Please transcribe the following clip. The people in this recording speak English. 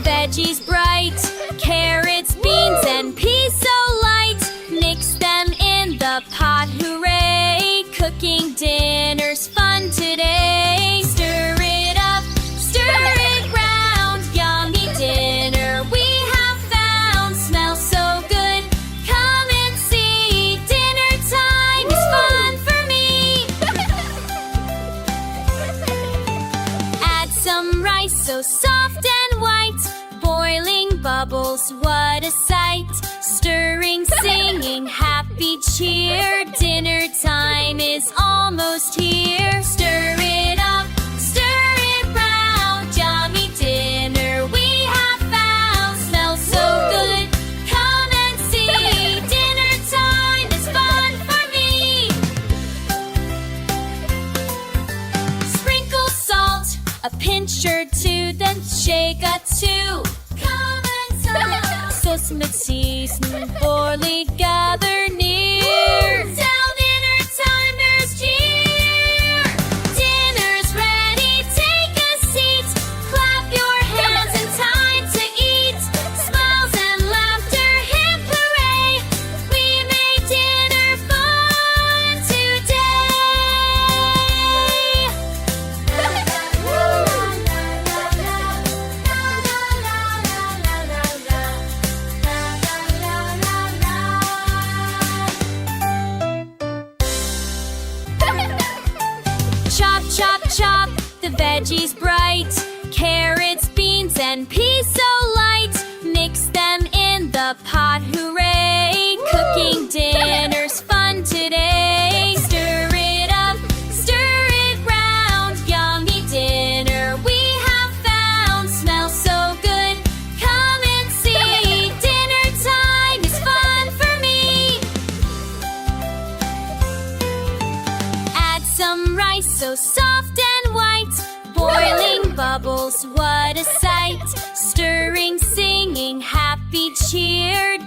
veggies bright, carrots, beans, and peas so light. Mix them in the pot, hooray! Cooking dinner's fun today. Stir it up, stir it round. Yummy dinner we have found. Smells so good, come and see. Dinner time is fun for me. Add some rice so soft and white. Boiling bubbles, what a sight. Stirring, singing, happy cheer. Dinner time is almost here. Stir it up, stir it round. Yummy dinner we have found. Smells so good, come and see. Dinner time is fun for me. Sprinkle salt, a pinch or two, then shake a two. Come and talk. Sauce mit season, Orly gather near. Tell dinner time there's cheer. Dinner's ready, take a seat. Clap your hands in time to eat. Smiles and laughter, hip hooray. We made dinner fun Chop, chop, chop, the veggies bright. Carrots, beans, and peas so light. Mix them in the pot, hooray! Cooking dinner's fun today. Stir it up, stir it round. Yummy dinner we have found. Smells so good, come and see. Dinner time is fun for me. Add some rice so soft and white. Boiling bubbles, what a sight. Stirring, singing, happy cheer.